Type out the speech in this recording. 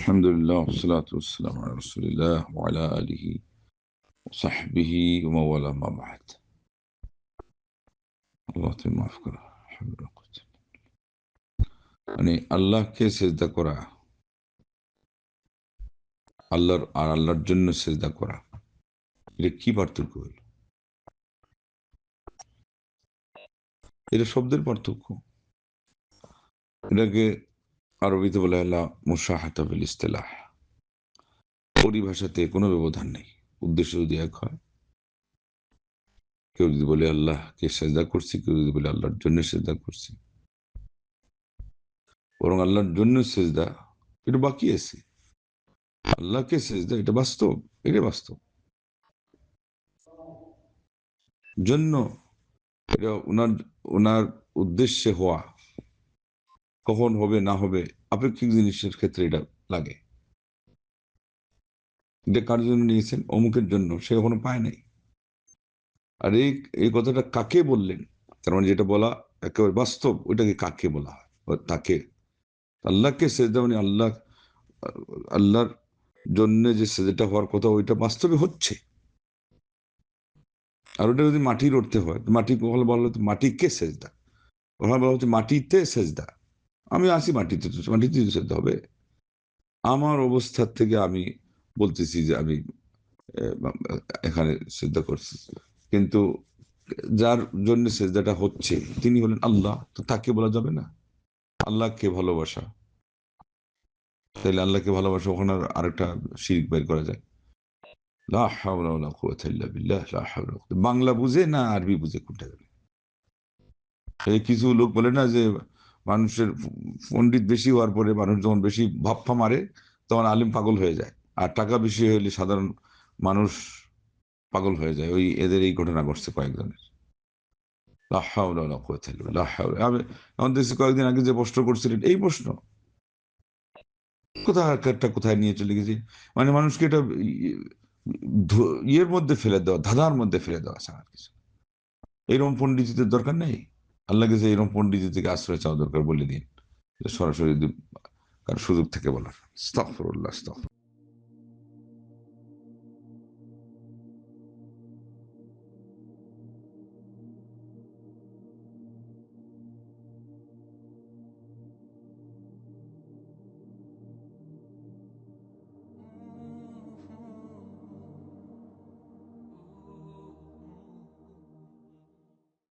আলহামদুলিল্লাহ والصلاة والسلام على رسول الله وعلى آله وصحبه ومن والاه ما بعد আল্লাহ তুমি মাফ করো। মানে আল্লাহকে সেজদা করা, আল্লাহর জন্য সেজদা করা, এটা কি পার্থক্য হলো? এটা শব্দের পার্থক্য। এটাকে আরবিতে বলা হলো মুশাহাতা বিল ইসতিলাহ। পরিভাষাতে কোনো ব্যবধান নেই, উদ্দেশ্য যদি এক হয়। কেউ যদি বলে আল্লাহকে সেজদা করছি, কেউ যদি বলে আল্লাহর জন্য সেজদা করছি, বরং আল্লাহর জন্য সেজদা এটা বাকি আছে। আল্লাহকে সেজদা এটা বাস্তব, এটা বাস্তব জন্য এটা ওনার উদ্দেশ্যে হওয়া, কখন হবে না হবে আপেক্ষিক জিনিসের ক্ষেত্রে এটা লাগে। এটা কার জন্য নিয়েছেন? অমুকের জন্য, সে এখনো পায় নাই। আর এই কথাটা কাকে বললেন? তার মানে যেটা বলা একেবারে বাস্তব, ওইটাকে কাকে বলা হয়? তাকে। আল্লাহকে সেজদা মানে আল্লাহর জন্য যে সেজদাটা হওয়ার কথা ওইটা বাস্তবে হচ্ছে। আর ওটা যদি মাটির অর্থে হয়, মাটি বলা হতো মাটিকে সেজদা, বলা হচ্ছে মাটিতে সেজদা। আমি আসি মাটিতে, মাটিতে সেজদা হবে। আমার অবস্থার থেকে আমি বলতেছি যে আমি এখানে সেজদা করছি, কিন্তু যার জন্য সেজদাটা হচ্ছে তিনি হলেন আল্লাহ, তো তাকে বলা যাবে না? আল্লাহকে ভালোবাসা, তাহলে আল্লাহকে ভালোবাসা ওখানে আরেকটা শিরক বের করা যায়। লা হাওলা ওয়ালা কুওয়াতা ইল্লা বিল্লাহ, লা হাওলা। বাংলা বুঝে না আরবি বুঝে, কোনটা যাবে? এই কিছু লোক বলে না যে মানুষের পণ্ডিত বেশি হওয়ার পরে মানুষ যখন বেশি ভাপ্পা মারে তখন আলিম পাগল হয়ে যায়, আর টাকা বেশি হলে সাধারণ মানুষ পাগল হয়ে যায়। ওই এদের এই ঘটনা ঘটছে কয়েকজনের। লা হাওলা ওয়ালা কুওয়াতা ইল্লা বিল্লাহ, লা হাওলা। আমি দেখছি কয়েকদিন আগে যে প্রশ্ন করছিলেন এই প্রশ্ন, কোথায় একটা কোথায় নিয়ে চলে গেছি। মানে মানুষকে এটা ইয়ের মধ্যে ফেলে দেওয়া, ধাঁধার মধ্যে ফেলে দেওয়া ছাড়া আর কিছু। এরকম পণ্ডিতের দরকার নেই। আল্লাহকে যে এরকম পণ্ডিত থেকে আশ্রয় চাওয়া দরকার বলে দিন, সরাসরি কার সুযোগ থেকে বলার। আস্তাগফিরুল্লাহ, আস্তাগফিরুল্লাহ।